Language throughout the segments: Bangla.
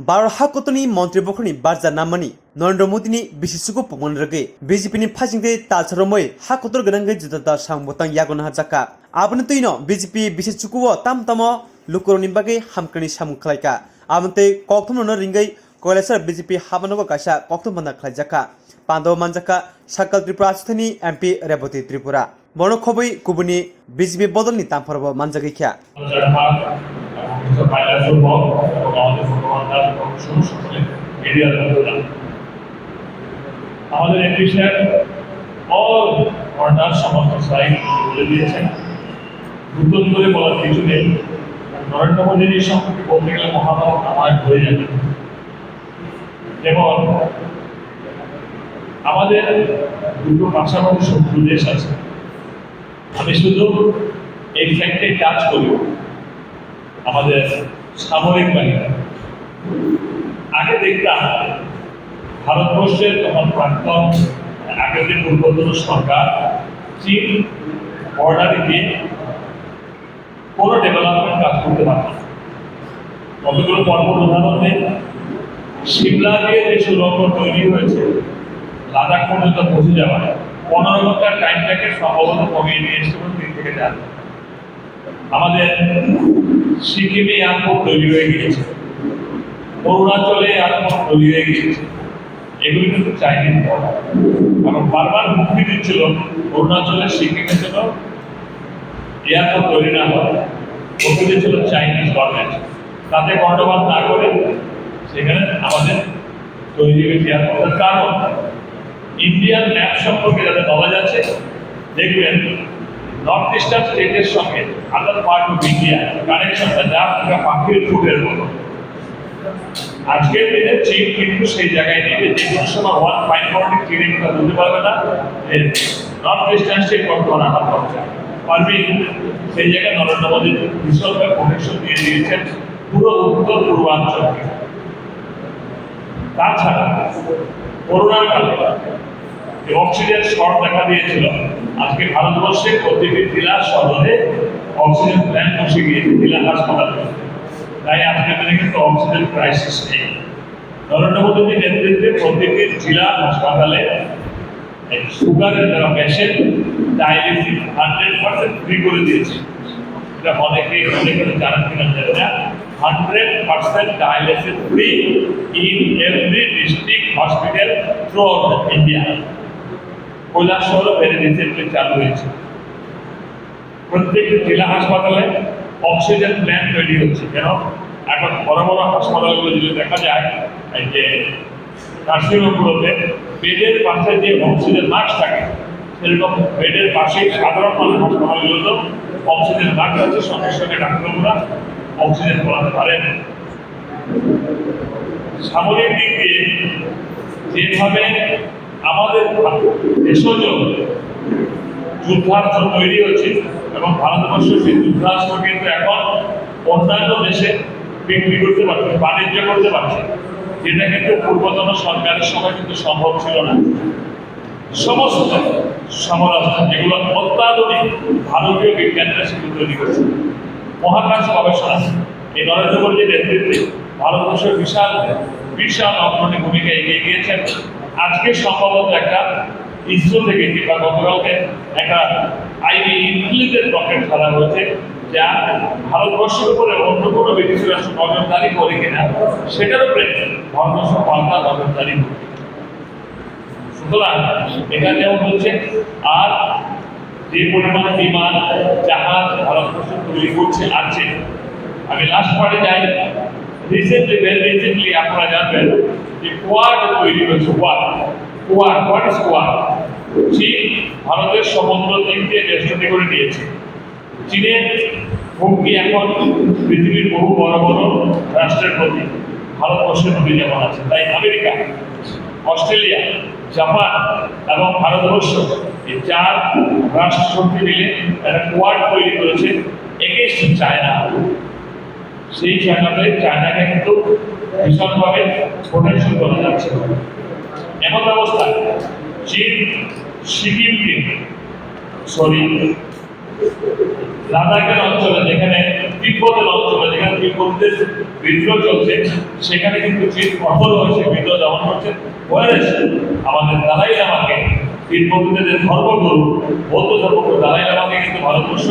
भारत हाकतनि मन्त्रिबखरनि बारजा नामानि नरेन्द्र मोदीनि बिसिसुखौ पमनरगे बीजेपीनि फाजिंते तालसरमै हाकतर गनांगै जुदादा सांबोतां यागन हाजाका आबनि तैनो बीजेपी बिसिसुखौ ताम ताम लुकरनि बागै हामकनि सामु खलायका आबनते कक्थमनो रिंगै कलेसर बीजेपी हाबनगो कासा कक्थम बन्दा खलायजाका पांडव मानजाका सकल त्रिपुरा सुथनि एमपी रेवती त्रिपुरा बनो खबै कुबुनि बीजेपी बदलनि तामफरबो मानजागैख्या আমাদের এমপি স্যার অল অর্ডার সমস্ত সাইড বলে দিয়েছেন। নতুন করে বলার কিছু নেই। নরেন্দ্র মোদীর সম্পর্কে বলতে গেলে মহাভারত রামায়ণ হয়ে যাবে। যেমন আমাদের দুটো পাশাপাশি শত্রু দেশ আছে, আমি শুধু এই ফ্যাক্টে কাজ করি। আমাদের সামরিক বাহিনী আগে দেখতাম ভারতবর্ষের তখন প্রাক্তন আগের যে পূর্বতন সরকার চীন বর্ডারে গিয়ে কোনো ডেভেলপমেন্ট কাজ করতে পারত না। কতগুলো পর্বত উদাহরণ নেই, সিমলা দিয়ে যে সুরঙ্গ তৈরি হয়েছে লাদাখ পর্যন্ত পৌঁছে যাওয়া 15 ঘন্টার টাইমটাকে সম্ভবত কমিয়ে নিয়ে এসেছিল 3 থেকে 4। আমাদের সিকিমে এয়ারপোর্ট তৈরি হয়ে গিয়েছে, অরুণাচলে এয়ারপোর্ট তৈরি হয়ে গিয়েছে। এগুলি কিন্তু চাইনিজ বর্ডার, কারণ বারবার মুক্তি দিচ্ছিল অরুণাচলের সিকিমের জন্য এয়ারপোর্ট তৈরি না হয়, মুক্তি দিচ্ছিল চাইনিজ গভর্নমেন্ট। তাতে কর্ণপাত না করে সেখানে আমাদের তৈরি হয়েছে এয়ারপোর্টের। কারণ ইন্ডিয়ান ম্যাপ সম্পর্কে যাদের নলেজ আছে দেখবেন নর্থ ইস্টার্ন স্টেটের সঙ্গে আদার পার্ট অফ ইন্ডিয়া কানেকশনটা যা একটা পাখির ফুটের মতো। আজকের দিনে চীন কিন্তু সেই জায়গায় নেবে, যে কোনো সময় ওয়ান ফাইন পয়েন্ট ক্লিনিকটা বুঝতে পারবে না নর্থ ইস্টার্ন স্টেট বর্তমানে আমার পর্যায়ে পারবে। সেই জায়গায় নরেন্দ্র মোদী ভীষণভাবে প্রোটেকশন দিয়ে দিয়েছেন পুরো উত্তর পূর্বাঞ্চলকে। তাছাড়া করোনার কালে যে অক্সিজেন শর্ট দেখা দিয়েছিল, আজকে ভারতবর্ষের প্রতিটি জেলা শহরে অক্সিজেন প্ল্যান্ট বসে গিয়েছে জেলা হাসপাতালে। তাই আজকের দিনে কিন্তু অক্সিজেন ক্রাইসিস নেই। নরেন্দ্র মোদীর নেতৃত্বে প্রতিটি জেলা হাসপাতালে সুগারের যারা পেশেন্ট ডায়ালিসিস 100% ফ্রি করে দিয়েছে। এটা অনেকে জানেন কিনা জানি না। 100% dialysis free in every district hospital throughout India. কৈলাসহরও ভেরি রিসেন্টলি চালু হয়েছে। প্রত্যেকটি জেলা হাসপাতালে অক্সিজেন প্ল্যান্ট তৈরি হচ্ছে। কেন এখন বড় বড় হাসপাতালগুলো যদি দেখা যায় এই যে নার্সিংহোমগুলোতে বেডের পাশে যে অক্সিজেন মাস্ক থাকে, সেরকম বেডের পাশেই সাধারণ হাসপাতালগুলোতেও অক্সিজেন মাস্ক আছে, সঙ্গে সঙ্গে ডাক্তাররা অক্সিজেন করাতে পারেন। সামরিক দিক দিয়ে যেভাবে আমাদের ভেষজ যুদ্ধাস্ত্র তৈরি হচ্ছে এবং ভারতবর্ষের সেই যুদ্ধাস্ত্র কিন্তু এখন অন্যান্য দেশে বিক্রি করতে পারছে, বাণিজ্য করতে পারছে, যেটা কিন্তু পূর্বতন সরকারের সময় কিন্তু সম্ভব ছিল না। সমস্ত সমরাস্ত্র যেগুলো অত্যাধুনিক ভারতীয় বিজ্ঞানীরা সেগুলো তৈরি করছে। মহাকাশ গবেষণা এই নরেন্দ্র মোদীর নেতৃত্বে ভারতবর্ষের বিশাল বিশাল অগ্রণী ভূমিকা এগিয়ে গিয়েছেন। আজকে সম্ভবত একটা ইসরো থেকে কিংবা গতকালকে একটা আইবি ইনক্লুডেড রকেট ছাড়া হয়েছে, যা ভারতবর্ষের উপরে অন্য কোনো বিদেশি রাষ্ট্র নজরদারি করে কিনা সেটার উপরে ভারতবর্ষ পাল্টা নজরদারি করবে। সুতরাং এটা যেমন হচ্ছে, আর যে পরিমাণ বিমান জাহাজ ভারতবর্ষ তৈরি করছে আছে। আমি লাস্ট পার্টে যাই। রিসেন্টলি আপনারা জানবেন যে কোয়াড তৈরি হয়েছে। What is quad? চীন ভারতের সমুদ্র দ্বীপকে বেষ্টনী করে নিয়েছে। চীনের হুমকি এখন পৃথিবীর বহু বড় বড় রাষ্ট্রের প্রতি, ভারতবর্ষের প্রতি যেমন আছে, তাই আমেরিকা, অস্ট্রেলিয়া, জাপান এবং ভারতবর্ষ এই 4 রাষ্ট্র শক্তি মিলে একটা কোয়াড তৈরি করেছে এগেইনস্ট চায়না। সেই জায়গাতে চায়নাকে কিন্তু ভীষণভাবে প্রোটেকশন করা যাচ্ছে। এমন অবস্থা চীন সিকিমকে লাদাখের অঞ্চলে যেখানে তিব্বতের অঞ্চলে যেখানে তিব্বতের বিদ্রোহ চলছে সেখানে কিন্তু চীন কঠোর হয়েছে, বিদ্রোহ দমন করছে। আমাদের দালাই লামাকে, তিব্বতীদের যে ধর্মগুরু বৌদ্ধ ধর্মগুরু দালাই লামাকে কিন্তু ভারতবর্ষ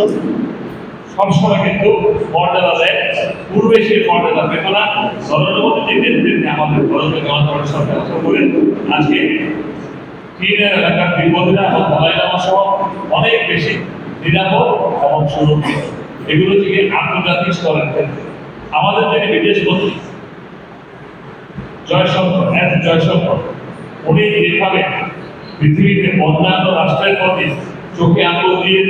সবসময় কিন্তু মর্যাদা দেয়। পূর্বে সেই মর্যাদা পেত না। নরেন্দ্র মোদীর নেতৃত্বে আমাদের ভারতীয় জনতা পার্টি সরকার করে আজকে চীনের এলাকার তিব্বতীরা এবং দালাই লামা সহ অনেক বেশি নিরাপদ এবং সুরক্ষিত। এগুলো থেকে আন্তর্জাতিক স্তরের ক্ষেত্রে আমাদের যিনি বিদেশ মন্ত্রী জয়শঙ্কর উনি যেভাবে পৃথিবীতে অন্যান্য রাষ্ট্রের প্রতি চোখে আঙুল দিয়ে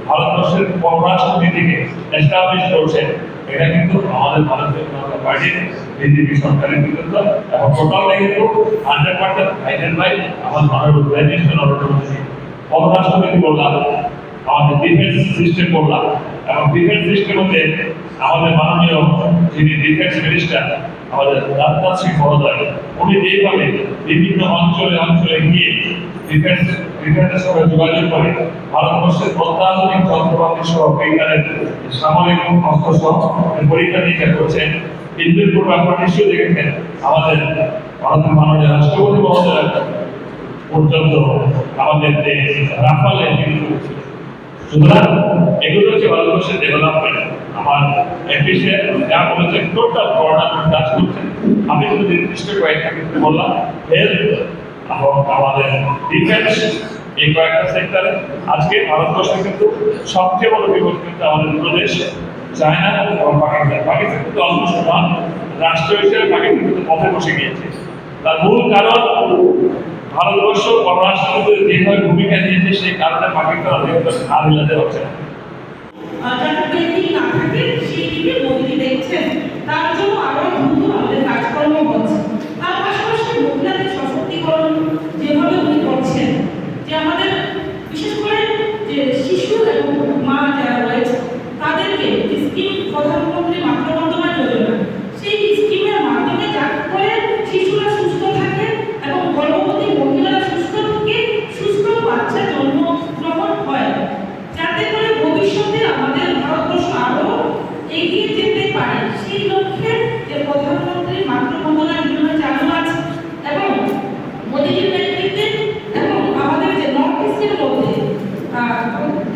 ভারতবর্ষের পররাষ্ট্র নীতিকে এস্টাবলিশ করছে, এটা কিন্তু আমাদের ভারতীয় জনতা পার্টির বিজেপি সরকারের বিরুদ্ধ এবং টোটালটা কিন্তু 100% গাইডেড বাই আমার মাননীয় প্রাইম মিনিস্টার নরেন্দ্র মোদী। পররাষ্ট্র নীতি বললাম, আমাদের ডিফেন্স সিস্টেম বললাম, এবং ডিফেন্স সিস্টেমে আমাদের মাননীয় যিনি ডিফেন্স মিনিস্টার আমাদের রাজনাথ সিং মহোদয়, উনি যেভাবে বিভিন্ন অঞ্চলে গিয়ে ডিফেন্সের সঙ্গে যোগাযোগ করে ভারতবর্ষের অত্যাধুনিক যন্ত্রপাতি সহ বিজ্ঞানের সামরিক অস্ত্র সহ পরীক্ষা নিরীক্ষা করছেন। কিছুদিন পূর্বে আপনারা নিশ্চয়ই দেখেছেন আমাদের ভারতের মাননীয় রাষ্ট্রপতি মহোদয় পর্যন্ত আমাদের যে রাফালের কিন্তু। সুতরাং এগুলো হচ্ছে ভারতবর্ষের ডেভেলপমেন্ট। আমার এমপি যা বলেছেন টোটাল গভর্নমেন্ট কাজ করছেন। আমি কিন্তু নির্দিষ্ট কয়েকটা ক্ষেত্রে বললাম, হেলথ এবং আমাদের ডিফেন্স, এই কয়েকটা সেক্টরে আজকে ভারতবর্ষে কিন্তু সবচেয়ে বড় বিপদ কিন্তু আমাদের প্রদেশ, চায়না এবং পাকিস্তান। পাকিস্তান কিন্তু অলমোস্ট রাষ্ট্র হিসেবে পাকিস্তান কিন্তু পথে বসে গিয়েছে। তার মূল কারণ ভারতবর্ষ পররাষ্ট্রমন্ত্রী যেভাবে ভূমিকা নিয়েছে সেই কারণে পাকিস্তান আর মিলাতে হচ্ছে না। তার জন্য আরো দ্রুত আমাদের কাজকর্ম হচ্ছে। তার পাশাপাশি মহিলাদের সশক্তিকরণ যেভাবে উনি করছেন, যে আমাদের বিশেষ করে যে শিশু এবং মা যারা রয়েছে তাদেরকে স্কিম, প্রধানমন্ত্রী মাতৃ বন্দনা যোজনা, সেই স্কিমের মাধ্যমে যাতে করে শিশুরা সুস্থ থাকে এবং গর্ভবতী মহিলারা সুস্থ থেকে সুস্থ বাচ্চা জন্মগ্রহণ হয়, যাতে করে ভবিষ্যতে আমাদের ভারতবর্ষ আরো এগিয়ে যেতে পারে। সেই লক্ষ্যে যে প্রধানমন্ত্রী মাতৃ বন্দনা যোজনা চালু আছে এবং মোদীজির নেতৃত্বে এবং আমাদের যে নর্থ ইস্টের মধ্যে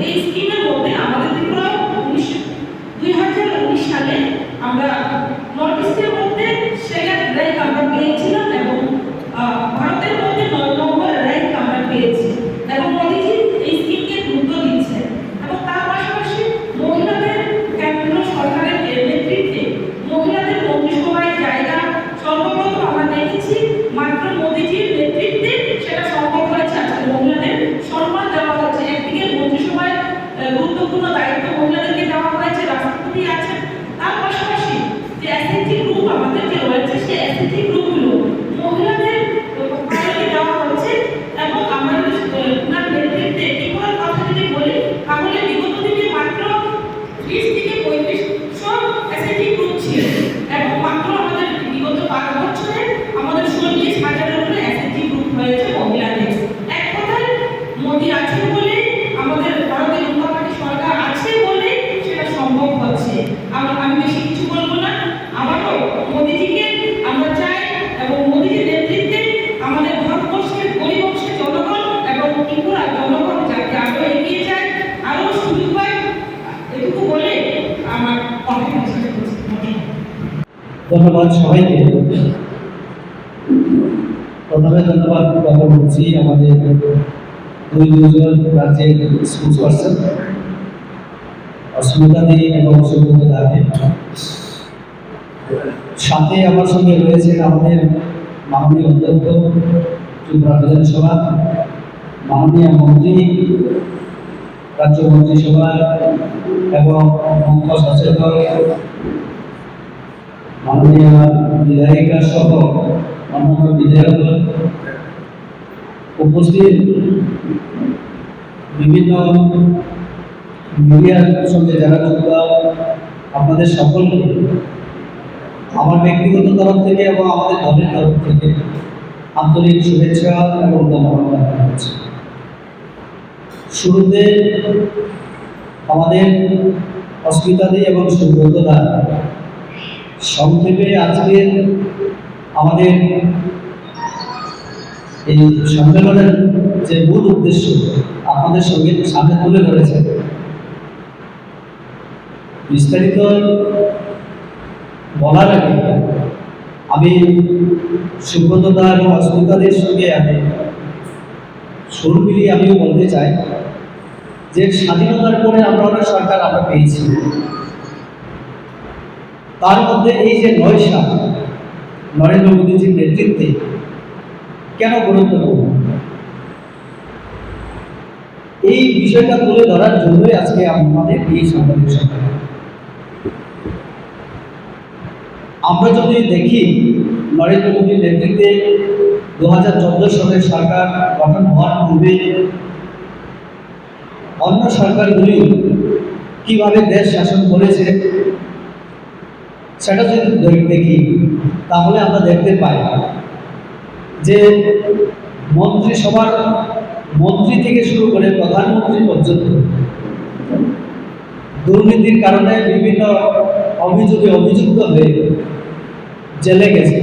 এই স্কিমের মধ্যে আমাদের ত্রিপুরা 2019 সালে আমরা নর্থ ইস্টের মধ্যে সেকেন্ড র্যাঙ্ক আমরা পেয়েছিলাম এবং ভারতের মধ্যে 9 নম্বর র্যাঙ্ক আমরা পেয়েছি। এবং মোদীজি এই স্কিমকে গুরুত্ব দিচ্ছেন এবং তার পাশাপাশি মহিলাদের কেন্দ্র সরকারের নেতৃত্বে মহিলাদের মন্ত্রিসভায় জায়গা সর্বপ্রথম আমরা দেখেছি মাত্র মোদীজির নেতৃত্বে সেটা সম্ভব হয়েছে। আজকে মহিলাদের সম্মান দেওয়া হচ্ছে, একদিকে মন্ত্রিসভায় গুরুত্বপূর্ণ দায়িত্ব মহিলাদেরকে দেওয়া হয়েছে, রাষ্ট্রপতি আছেন। তার পাশাপাশি যে এসএইচজি গ্রুপ আমাদের যে রয়েছে সেই এসএইচজি গ্রুপগুলো মহিলাদের প্রায়োরিটি দেওয়া হচ্ছে এবং আমাদের ওনার নেতৃত্বে ত্রিপুরার কথা যদি বলি তাহলে বিগত দিনে মাত্র 30 থেকে 3500 এসএইচজি গ্রুপ ছিল এবং মাত্র আমাদের বিগত 5 বছরে আমাদের 40,000-এর উপরে এসএইচজি গ্রুপ হয়েছে মহিলাদের। এক কথায় মোদী আছে বলে, আমাদের ভারতীয় জনতা পার্টি সরকার আছে বলে সেটা সম্ভব হচ্ছে। আমি বেশি কিছু বলবো না। আবারও মোদীজিকে আমরা চাই এবং মোদীজির নেতৃত্বে আমাদের ভারতবর্ষের গরিব অংশের জনগণ এবং ত্রিপুরার জনগণ যাতে আরো এগিয়ে যায়, আরো সুযোগ পায়, এটুকু বলে আমার কথা শেষ করছি। ধন্যবাদ সবাইকে। প্রথমে ধন্যবাদ জ্ঞাপন করছি আমাদের দুজন রাজ্যের স্পোর্টস পার্সন অস্মিতা দে এবং সুব্রত দাকে। সাথে আমার সঙ্গে রয়েছেন আমাদের মাননীয় অধ্যক্ষ ত্রিপুরা বিধানসভা, মাননীয় মন্ত্রী রাজ্য মন্ত্রিসভা এবং মুখ্য সচেতক, মাননীয় বিধায়িকা সহ অন্যান্য বিধায়ক, উপস্থিত বিভিন্ন মিডিয়ার সঙ্গে যারা যুক্ত, আপনাদের সকলকে আমার ব্যক্তিগত তরফ থেকে এবং আমাদের দলের তরফ থেকে আন্তরিক শুভেচ্ছা এবং ধন্যবাদ জানাচ্ছি। শুরুতে আমাদের অস্মিতা দে এবং সুব্রত দা। সংক্ষেপে আজকে আমাদের এই সম্মেলনের যে মূল উদ্দেশ্য আপনাদের সঙ্গে সামনে তুলে ধরেছে। বিস্তারিত বলার আগে আমি সুব্রত দা এবং অস্মিতাদের সঙ্গে আমি সুর মিলিয়ে আমিও বলতে চাই যে স্বাধীনতার পরে আমরা অনেক সরকার আমরা পেয়েছি, তার মধ্যে এই যে ৯ সাল নরেন্দ্র মোদীজির নেতৃত্বে কেন গুরুত্বপূর্ণ, এই বিষয়টা তুলে ধরার জন্যই আজকে আমাদের এই সাংবাদিক সম্মেলন। আমরা যদি দেখি নরেন্দ্র মোদীর নেতৃত্বে 2014 সালের সরকার গঠন হওয়ার পূর্বে অন্য সরকারগুলি কিভাবে দেশ শাসন করেছে সেটা যদি দেখি তাহলে আমরা দেখতে পাই যে মন্ত্রিসভার মন্ত্রী থেকে শুরু করে প্রধানমন্ত্রী পর্যন্ত দুর্নীতির কারণে বিভিন্ন অভিযোগে অভিযুক্ত হয়ে জেলে গেছে।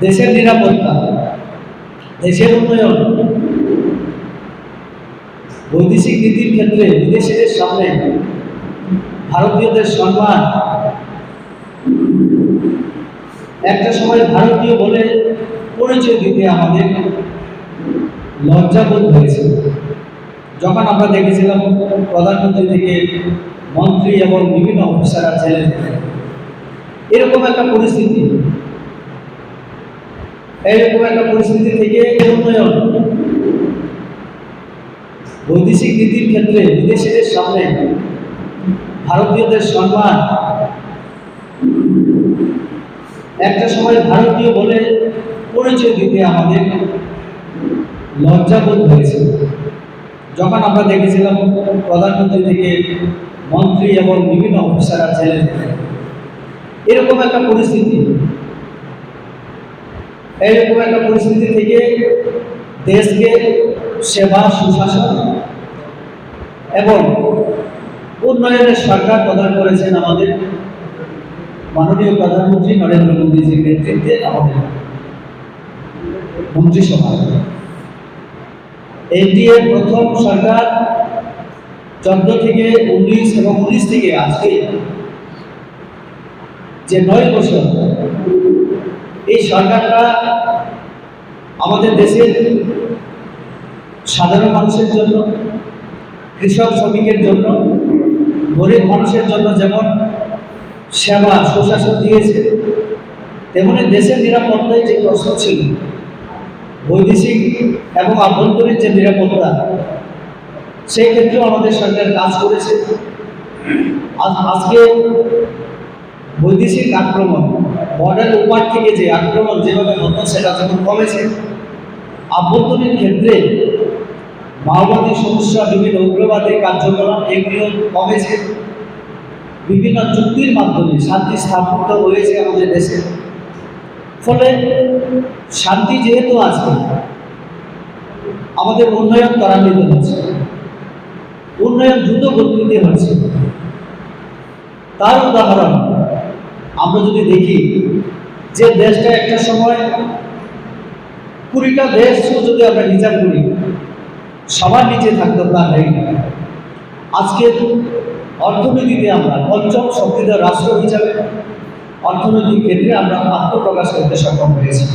দেশের নিরাপত্তা, দেশের উন্নয়ন, বৈদেশিক নীতির ক্ষেত্রে বিদেশিদের সামনে ভারতীয়দের সম্মান, একটা সময় ভারতীয় বলে পরিচয় দিতে আমাদের লজ্জাবোধ হয়েছে যখন আমরা দেখেছিলাম প্রধানমন্ত্রী থেকে মন্ত্রী এবং বিভিন্ন অফিসাররা জেলে যেতেন। এরকম একটা পরিস্থিতি থেকে উন্নয়ন, বৈদেশিক নীতির ক্ষেত্রে বিদেশিদের সামনে ভারতীয়দের সম্মান, একটা সময় ভারতীয় বলে পরিচয় দিতে আমাদের লজ্জাবোধ হয়েছে যখন আমরা দেখেছিলাম প্রধানমন্ত্রী থেকে মন্ত্রী এবং বিভিন্ন অফিসাররা জেলে যেতেন। এরকম একটা পরিস্থিতি থেকে দেশকে সেবা, সুশাসন এবং উন্নয়নের সরকার প্রদান করেছেন আমাদের মাননীয় প্রধানমন্ত্রী নরেন্দ্র মোদীজির নেতৃত্বে আমাদের মন্ত্রিসভা। এনডিএ প্রথম সরকার 14 থেকে 19 এবং 19 থেকে আজকে যে 9 বছর এই সরকারটা আমাদের দেশের সাধারণ মানুষের জন্য, কৃষক শ্রমিকের জন্য, গরিব মানুষের জন্য যেমন সেবা সুশাসন দিয়েছে, তেমনি দেশের নিরাপত্তায় যে প্রশ্ন ছিল, বৈদেশিক এবং আভ্যন্তরীণ যে নিরাপত্তা, সেই ক্ষেত্রেও আমাদের সরকার কাজ করেছে। আজকে বৈদেশিক আক্রমণ, বর্ডার ওপার থেকে যে আক্রমণ যেভাবে হতো সেটা যখন কমেছে, আভ্যন্তরীণ ক্ষেত্রে মাওবাদী সমস্যা, বিভিন্ন উগ্রবাদী কার্যকলাপ এগুলো কমেছে, বিভিন্ন চুক্তির মাধ্যমে শান্তি স্থাপিত হয়েছে আমাদের দেশে। ফলে শান্তি যেহেতু আছে, আমাদের উন্নয়ন ত্বরান্বিত হচ্ছে, উন্নয়ন দ্রুত গতিতে হচ্ছে। তার উদাহরণ আমরা যদি দেখি যে দেশটা একটা সময় 20টা দেশ যদি আমরা হিসাব করি সবার নিচে থাকতো তার নেই। আজকে অর্থনীতিতে আমরা পঞ্চম শক্তিধর রাষ্ট্র হিসাবে অর্থনৈতিক ক্ষেত্রে আমরা আত্মপ্রকাশ করতে সক্ষম হয়েছি।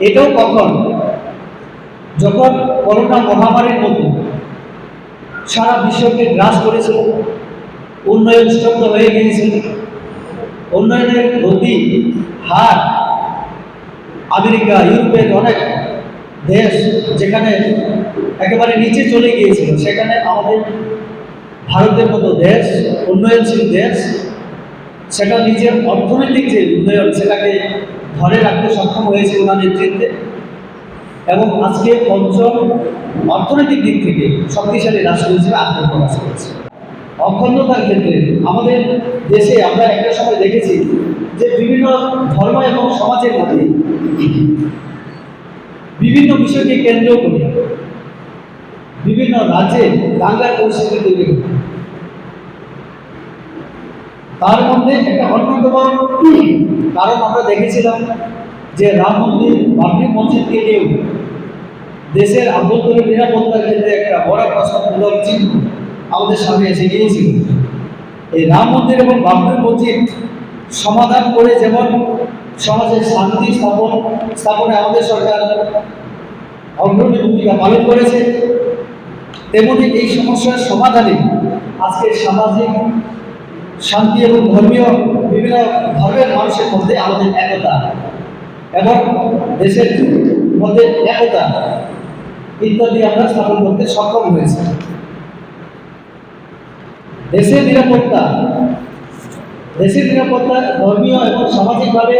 এটাও কখন, যখন করোনা মহামারীর মতো সারা বিশ্বকে গ্রাস করেছিল, উন্নয়ন স্তব্ধ হয়ে গিয়েছিল, উন্নয়নের গতি হার আমেরিকা, ইউরোপের অনেক দেশ যেখানে একেবারে নিচে চলে গিয়েছিল, সেখানে আমাদের ভারতের মতো দেশ, উন্নয়নশীল দেশ, সেটা নিজের অর্থনৈতিক যে উন্নয়ন সেটাকে ধরে রাখতে সক্ষম হয়েছে ওনার নেতৃত্বে। এবং আজকে পঞ্চম অর্থনৈতিক দিক থেকে শক্তিশালী রাষ্ট্র হিসেবে আত্মপ্রকাশ করেছে। অখণ্ডতার ক্ষেত্রে আমাদের দেশে আমরা একটা সময় দেখেছি যে বিভিন্ন ধর্ম এবং সমাজের মধ্যে বিভিন্ন বিষয়কে কেন্দ্র করে বিভিন্ন রাজ্যে দাঙ্গার পরিস্থিতি তৈরি হয়। তার মধ্যে একটা অন্যতম কারণ আমরা দেখেছিলাম যে রাম মন্দির বাবরি মসজিদকে নিয়েও দেশের আভ্যন্তরীণ নিরাপত্তার ক্ষেত্রে একটা বড় প্রশ্নবোধক চিহ্ন আমাদের সামনে এসে গিয়েছিল। এই রাম মন্দির এবং বাবরি মসজিদ সমাধান করে যেমন সমাজের শান্তি স্থাপনে আমাদের সরকার অগ্রণী ভূমিকা পালন করেছে, তেমনি এই সমস্যার সমাধানে আজকে সামাজিক শান্তি এবং ধর্মীয় বিভিন্ন ধর্মের মানুষের মধ্যে আমাদের একতা এবং দেশের মধ্যে একতা ইত্যাদি আমরা স্থাপন করতে সক্ষম হয়েছে। দেশের নিরাপত্তা ধর্মীয় এবং সামাজিকভাবে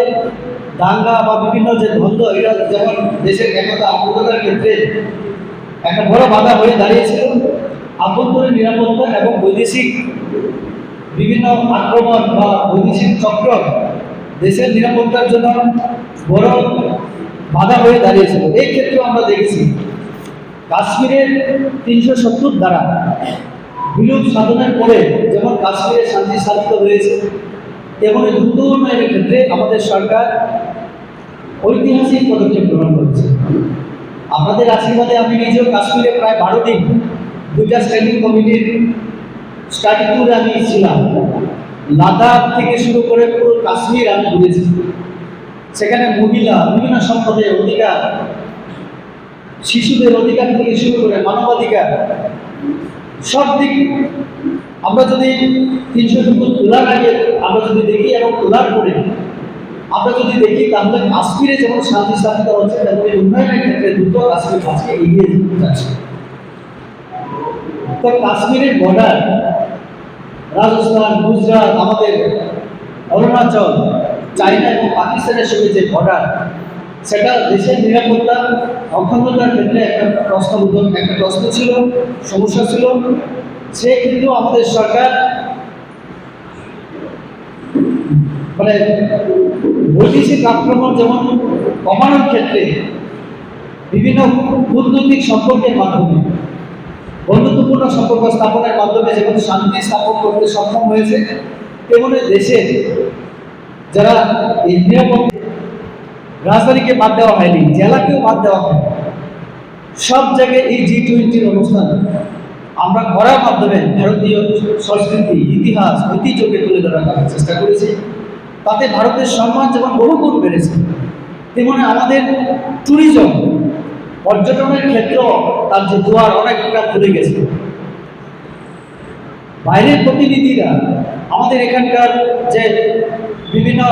দাঙ্গা বা বিভিন্ন যে দ্বন্দ্ব, এটা যেমন দেশের একতা অখণ্ডতার ক্ষেত্রে একটা বড় বাধা হয়ে দাঁড়িয়েছিল, আভ্যন্তরীণ নিরাপত্তা এবং বৈদেশিক বিভিন্ন আক্রমণ বা বৈদেশিক চক্র দেশের নিরাপত্তার জন্য বড় বাধা হয়ে দাঁড়িয়েছিল। এই ক্ষেত্রে আমরা দেখেছি কাশ্মীরের 370 ধারা বিলোপ সাধনের পরে যেমন কাশ্মীরে শান্তি স্থাপিত হয়েছে, তেমনি দ্রুত উন্নয়নের ক্ষেত্রে আমাদের সরকার ঐতিহাসিক পদক্ষেপ গ্রহণ করেছে। আপনাদের আশীর্বাদে আমি নিজেও কাশ্মীরে প্রায় 12 দিন 2টা স্ট্যান্ডিং কমিটির স্টাডি ট্যুরে আমি ছিলাম। লাদাখ থেকে শুরু করে পুরো কাশ্মীর আমি ঘুরেছি। সেখানে মহিলা, বিভিন্ন সম্পদের অধিকার, শিশুদের অধিকার থেকে শুরু করে মানবাধিকার সব দিক আমরা যদি 300 তোলার আগে আমরা যদি দেখি এবং তোলার পরে আমরা যদি দেখি, তাহলে কাশ্মীরে যেমন শান্তি স্থাপিত হচ্ছে, তেমনি উন্নয়নের ক্ষেত্রে দ্রুত কাশ্মীর আজকে এগিয়ে যাচ্ছে। তো কাশ্মীরের বর্ডার রাজস্থান, গুজরাট, আমাদের অরুণাচল, চায়না এবং পাকিস্তানের সঙ্গে যে বর্ডার, সেটা দেশের নিরাপত্তা অখণ্ডতার ক্ষেত্রে একটা প্রশ্ন ছিল, সমস্যা ছিল। সেক্ষেত্রেও আমাদের সরকার মানে বৈদেশিক আক্রমণ যেমন কমানোর ক্ষেত্রে বিভিন্ন কূটনৈতিক সম্পর্কের মাধ্যমে, বন্ধুত্বপূর্ণ সম্পর্ক স্থাপনের মাধ্যমে যেমন শান্তি স্থাপন করতে সক্ষম হয়েছে, তেমনি দেশের যারা এই নিরাপত্তা রাজধানীকে বাদ দেওয়া হয়নি, জেলাকেও বাদ দেওয়া হয়নি, সব জায়গায় এই G20 অনুষ্ঠান আমরা করার মাধ্যমে ভারতীয় সংস্কৃতি, ইতিহাস, ঐতিহ্যকে তুলে ধরার চেষ্টা করেছি। তাতে ভারতের সম্মান যেমন বহুগুণ বেড়েছে, তেমনি আমাদের ট্যুরিজম, পর্যটনের ক্ষেত্রেও তার যে দুয়ার অনেকটা খুলে গেছে। বাইরের প্রতিনিধিরা আমাদের এখানকার যে বিভিন্ন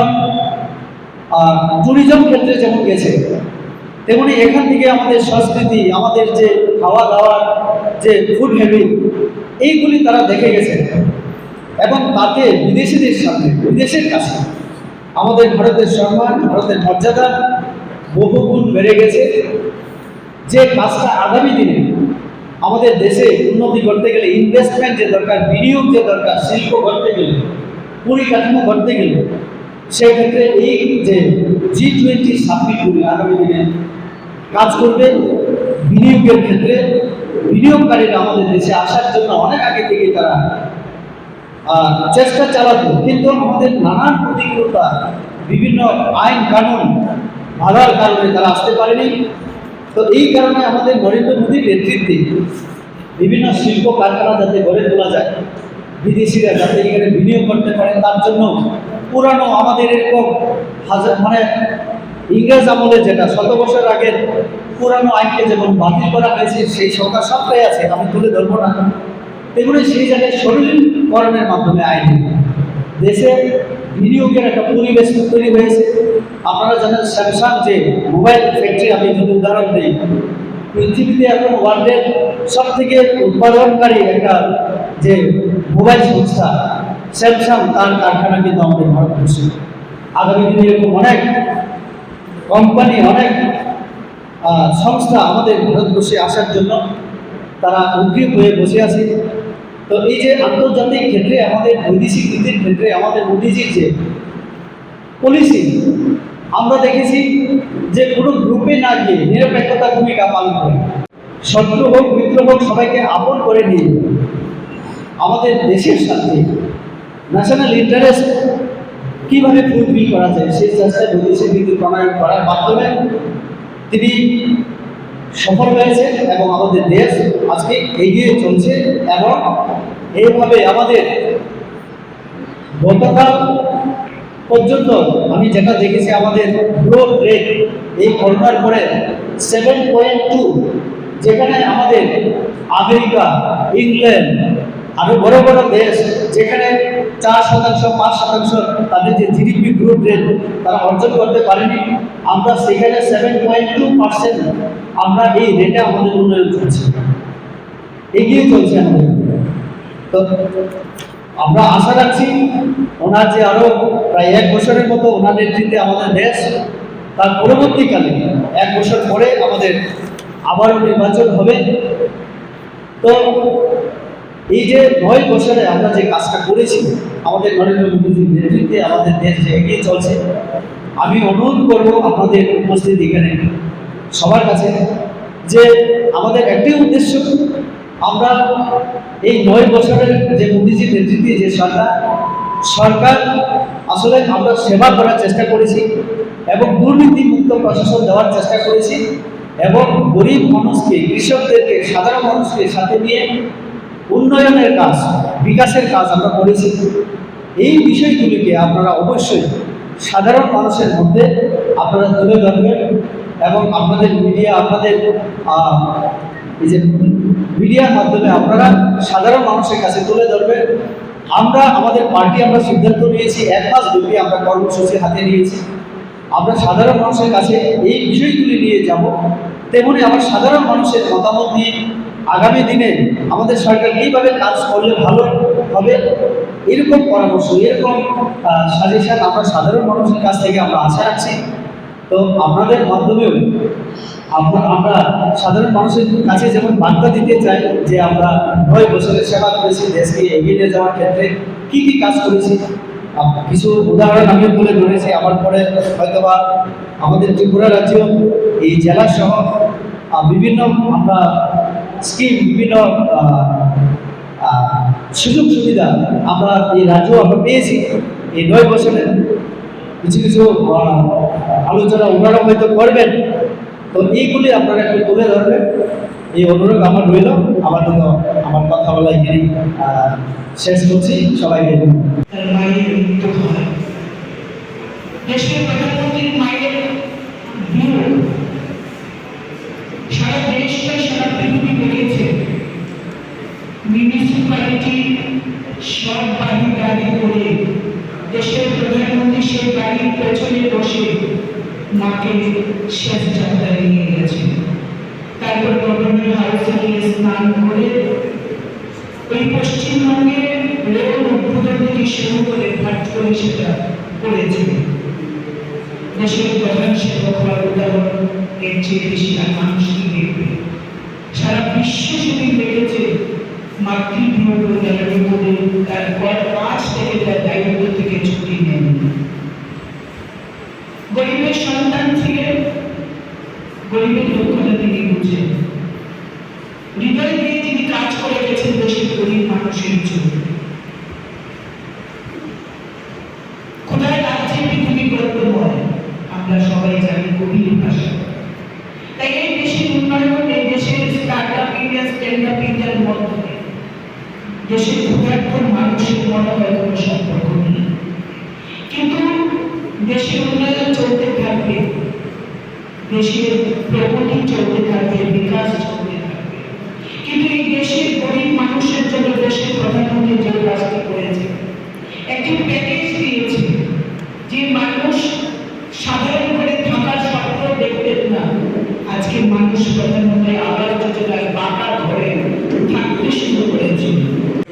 ট্যুরিজম ক্ষেত্রে যেমন গেছে, তেমনি এখান থেকে আমাদের সংস্কৃতি, আমাদের যে খাওয়া দাওয়ার যে ফুড হ্যাবিট, এইগুলি তারা দেখে গেছে এবং তাতে বিদেশিদের সামনে, বিদেশের কাছে আমাদের ভারতের সম্মান, ভারতের মর্যাদা বহুগুণ বেড়ে গেছে। যে কাজটা আগামী দিনে আমাদের দেশে উন্নতি করতে গেলে, ইনভেস্টমেন্ট যে দরকার, বিনিয়োগ যে দরকার, শিল্প করতে গেলে, পরিকাঠামো করতে গেলে, সেক্ষেত্রে এই যে G20 সামিটগুলি আগামী দিনে কাজ করবে। বিনিয়োগের ক্ষেত্রে বিনিয়োগকারীরা আমাদের দেশে আসার জন্য অনেক আগে থেকে তারা চেষ্টা চালাতো, কিন্তু আমাদের নানান প্রতিকূলতা, বিভিন্ন আইন কানুন বাধার কারণে তারা আসতে পারেনি। তো এই কারণে আমাদের নরেন্দ্র মোদীর নেতৃত্বে বিভিন্ন শিল্প কারখানা যাতে গড়ে তোলা যায়, বিদেশিরা যাতে এখানে বিনিয়োগ করতে পারে, তার জন্য পুরানো আমাদের এরকম ইংরেজ আমলে যেটা 100 বছর আগের পুরানো আইনকে যেমন বাতিল করা হয়েছে, সেই সরকার সবটাই আছে, আমি তুলে ধরবো না। তেমনি সেই জায়গায় সরলীকরণের মাধ্যমে আইন দেশে বিনিয়োগের একটা পরিবেশ তৈরি হয়েছে। আপনারা জানেন স্যামসাং যে মোবাইল ফ্যাক্টরি, আমি যদি উদাহরণ দিই, পৃথিবীতে এখন ওয়ার্ল্ডের সব থেকে উৎপাদনকারী একটা যে মোবাইল সংস্থা স্যামসাং, তার কারখানা কিন্তু আমাদের ভারতবর্ষে। আগামী দিনে এরকম অনেক কোম্পানি, অনেক সংস্থা আমাদের ভারতবর্ষে আসার জন্য তারা উদ্গ্রীব হয়ে বসে আছে। তো এই যে আন্তর্জাতিক ক্ষেত্রে আমাদের বৈদেশিক নীতির ক্ষেত্রে আমাদের মোদীজির যে পলিসি, আমরা দেখেছি যে কোনো গ্রুপে না গিয়ে নিরপেক্ষতা ভূমিকা পালন করে, শত্রু হোক মিত্র হোক সবাইকে আপন করে নিয়ে আমাদের দেশের সাথে ন্যাশনাল ইন্টারেস্ট কীভাবে ফুলফিল করা যায় সেই চেষ্টায় বৈদেশিক নীতি প্রণয়ন করার মাধ্যমে তিনি সফল হয়েছে এবং আমাদের দেশ আজকে এগিয়ে চলছে। এবং এইভাবে আমাদের গতকাল পর্যন্ত আমি যেটা দেখেছি আমাদের গ্রোথ রেট এই করোনার পরে 7.2, যেখানে আমাদের আমেরিকা, ইংল্যান্ড আরো বড় বড় দেশ যেখানে 4%, 5% তাদের যে জিডিপি গ্রোথ রেট তারা অর্জন করতে পারেনি, আমরা সেখানে 7.2% আমরা এই রেটে আমাদের উন্নয়ন চলছে, এগিয়ে চলছে আমাদের। তো আমরা আশা রাখছি ওনার যে আরো প্রায় 1 বছরের মতো ওনার নেতৃত্বে আমাদের দেশ, তার পরবর্তীকালে 1 বছর পরে আমাদের আবারও নির্বাচন হবে। তো এই যে 9 বছরে আমরা যে কাজটা করেছি আমাদের নরেন্দ্র মোদীজির নেতৃত্বে আমাদের দেশ যে এগিয়ে চলছে, আমি অনুরোধ করব আপনাদের উপস্থিত এখানে সবার কাছে যে আমাদের একটাই উদ্দেশ্য, আমরা এই 9 বছরের যে মোদীজির নেতৃত্বে যে সরকার আসলে আমরা সেবা করার চেষ্টা করেছি এবং দুর্নীতিমুক্ত প্রশাসন দেওয়ার চেষ্টা করেছি এবং গরিব মানুষকে, কৃষকদেরকে, সাধারণ মানুষকে সাথে নিয়ে উন্নয়নের কাজ, বিকাশের কাজ আমরা করেছি। এই বিষয়গুলিকে আপনারা অবশ্যই সাধারণ মানুষের মধ্যে আপনারা তুলে ধরবেন এবং আপনাদের মিডিয়া, আপনাদের এই যে মিডিয়ার মাধ্যমে আপনারা সাধারণ মানুষের কাছে তুলে ধরবেন। আমরা আমাদের পার্টি আমরা সিদ্ধান্ত নিয়েছি 1 মাস ব্যাপী আমরা কর্মসূচি হাতে নিয়েছি। আমরা সাধারণ মানুষের কাছে এই বিষয়গুলি নিয়ে যাব, তেমনি আমার সাধারণ মানুষের মতামত নিয়ে আগামী দিনে আমাদের সরকার কীভাবে কাজ করলে ভালো হবে এরকম পরামর্শ, এরকম সাজেশন আমরা সাধারণ মানুষের কাছ থেকে আমরা আশা রাখছি। তো আপনাদের মাধ্যমেও আমরা সাধারণ মানুষের কাছে যেমন বার্তা দিতে চাই যে আমরা 9 বছরের সেবা করেছি, দেশকে এগিয়ে নিয়ে যাওয়ার ক্ষেত্রে কী কী কাজ করেছি, কিছু উদাহরণ আমি তুলে ধরেছি। আমার পরে হয়তোবা আমাদের ত্রিপুরা রাজ্য এই জেলা সহ বিভিন্ন আমরা স্কিম, বিভিন্ন সুযোগ সুবিধা আমরা এই রাজ্য আমরা পেয়েছি এই 9 বছরে। কিছু কিছু আলোচনা ওনারা হয়তো করবেন, তো এইগুলি আপনারা একটু তুলে ধরবেন, এই অনুরোধ আমার রইল। আমার জন্য আমার কথা বলা এখানে শেষ করছি। সবাইকে তার মায়ের মৃত্যু হয়। দেশের প্রধানমন্ত্রীর মায়ের বিয়োগ সারা দেশটা, সারা পৃথিবী দেখেছে। মিউনিসিপ্যালিটি সব বাড়ি গাড়ি করে দেশের প্রধানমন্ত্রী সেই গাড়ির পেছনে বসে মাকে শেষ যাত্রায় নিয়ে গেছে। তারপর গভর্নর হাউসে গিয়ে স্নান করে ওই পশ্চিমবঙ্গের রেল উদ্বোধন থেকে শুরু করে পাঠ করে সেটা করেছে। দেশের প্রধান সেবক হওয়ার উদাহরণ এর চেয়ে বেশি আর মানুষ কি দেখবে? সারা বিশ্ব সেদিন দেখেছে মাতৃবিয়োগ নরেন্দ্র মোদী তার পর 5 থেকে তার দায়িত্ব থেকে ছুটি নেন। গরিবের সন্তান ছিলেন, গরিবের লক্ষ্যটা তিনি বুঝেন, হৃদয় দিয়ে তিনি কাজ করে গেছেন দেশের গরিব মানুষের জন্য। কোথায় রাজ্যে পৃথিবী গর্বময় আমরা সবাই জানি গভীর ভাষা। তাই এই দেশের উন্নয়ন, এই দেশের স্টার্টআপ ইন্ডিয়া, স্ট্যান্ড আপ ইন্ডিয়ার মধ্যে দেশের ক্ষুধার্ত মানুষের মনে হয় কোনো সম্পর্ক নেই, কিন্তু দেশের উন্নয়ন চলতে থাকবে, দেশের প্রগতি চলতে থাকবে, বিকাশ চলতে থাকবে। কিন্তু এই দেশের গরিব মানুষের জন্য দেশের প্রধানমন্ত্রী যে কাজটি করেছে, একটি প্যাকেজ দিয়েছে যে মানুষ সাধারণ করে থাকার স্বপ্ন দেখতেন না, আজকে মানুষ প্রধানমন্ত্রী আবাস যোজনায় পাকা ঘরে থাকতে শুরু করেছে।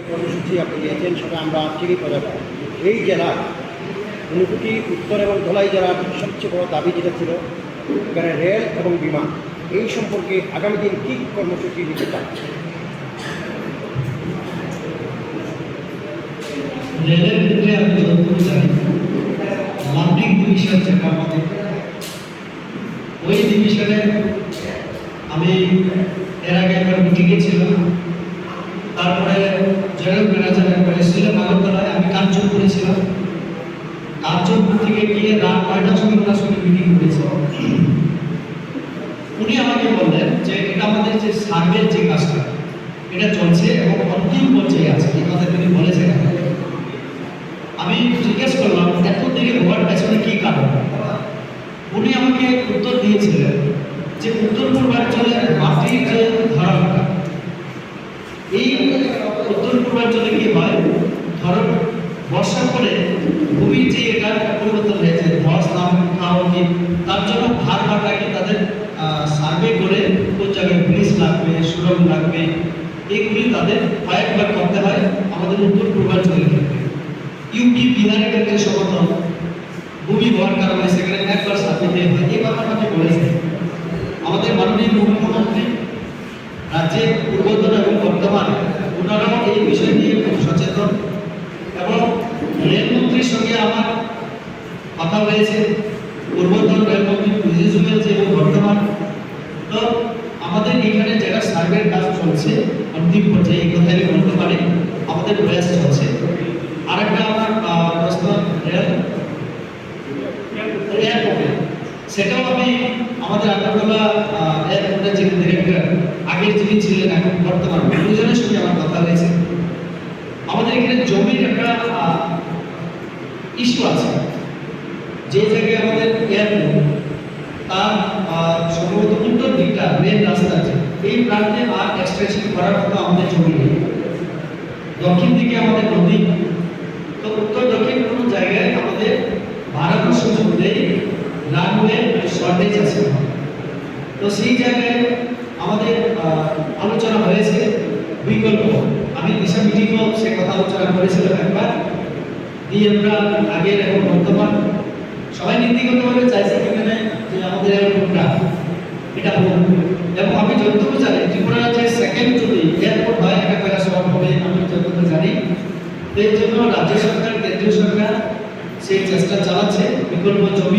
কর্মসূচি আপনি দিয়েছেন সেটা আমরা ঠিকই প্রচার করি। এই জেলার ঊনকোটি উত্তর এবং ধলাই জেলার সবচেয়ে বড় দাবি যেটা ছিল এখানে রেল এবং বিমান, এই সম্পর্কে আগামী দিন কী কর্মসূচি নিতে চান? রেলের ক্ষেত্রে আমি যতটুকু জানি লাম্পিং ডিভিশন যেটা আমাদের, ওই ডিভিশনে আমি এর আগে একবার মিটিংয়ে ছিলাম। তারপরে জেনারেল ম্যানেজার একবার এসেছিলেন আগরতলায়, আমি কাঞ্চনপুরে ছিলাম। কাঞ্চনপুর থেকে গিয়ে রাত 9টার সময় ওনার সঙ্গে মিটিং করেছে। উনি আমাকে বললেন যে এটা আমাদের যে সার্ভের যে কাজটা এটা চলছে এবং অন্তিম পর্যায়ে আছে, এই কথা তিনি বলেছেন। আমি জিজ্ঞেস করলাম এত দেরি হওয়ার পেছনে কি কারণ। উনি আমাকে উত্তর দিয়েছিলেন যে উত্তর পূর্বাঞ্চলের মাটির যে ধরনটা, এই উত্তর পূর্বাঞ্চলে কি হয়, ধরন বর্ষার পরে ভূমির যে এটা পরিবর্তন হয়েছে, ধস নামকি, তার জন্য ভার ভাটাকে তাদের সার্ভে করে কোন জায়গায় ব্রিজ লাগবে, সুড়ঙ্গ লাগবে, এইগুলি তাদের কয়েকবার করতে হয় আমাদের উত্তর পূর্বাঞ্চলের ক্ষেত্রে। ইউপি বিহারের ক্ষেত্রে সমতল ভূমি হওয়ার কারণে সেখানে একবার সার্ভে হয়। এই কথা আমাকে বলেছে আমাদের মাননীয় মুখ্যমন্ত্রী, রাজ্যের পূর্বতন এবং বর্তমান, ওনারাও এই বিষয় নিয়ে খুব সচেতন এবং রেলমন্ত্রীর সঙ্গে আমার কথা হয়েছে, পূর্বতন রেলমন্ত্রী পীযূষ গোয়েল এবং বর্তমান। তো আমাদের এখানে যেটা সার্ভের কাজ চলছে অন্তিম পর্যায়ে, এই কথা আমি বলতে পারি আমাদের প্রয়াস চলছে। আরেকটা আমার প্রশ্ন এয়ারপোর্টে, সেটাও আমি আমাদের আগরতলা এয়ারপোর্টের যিনি ডিরেক্টর, আগের যিনি ছিলেন এখন বর্তমান, দুজনের সঙ্গে আমার কথা হয়েছে। আমাদের এখানে জমির একটা ইস্যু আছে, যে জায়গায় আমাদের এয়ারপোর্ট তার সম্ভবত উত্তর দিকটা মেন রাস্তা আছে, এই প্রান্তে আর এক্সটেনশন করার মতো আমাদের জমি নেই। দক্ষিণ দিকে আমাদের নদী, তো উত্তর দক্ষিণ কোনো জায়গায় আমাদের বাড়ানোর সুযোগ নেই, রানওয়ে শর্টেজ আছে। তো সেই জায়গায় আমাদের আলোচনা হয়েছে বিকল্প, আমি দিশা মিটিংও সে কথা আলোচনা করেছিলাম একবার, দিয়ে আমরা আগের এবং বর্তমান সবাই নীতিগতভাবে চাইছে এখানে যে আমাদের এয়ারপোর্টটা এটা হোক। এবং আমি যতটুকু জানি ত্রিপুরা যে সেকেন্ড যদি এয়ারপোর্ট হয় একটা পয়লা সবার হবে, আমি যতটুকু জানি। এর জন্য রাজ্য সরকার, কেন্দ্রীয় সরকার সেই চেষ্টা চালাচ্ছে বিকল্প জমি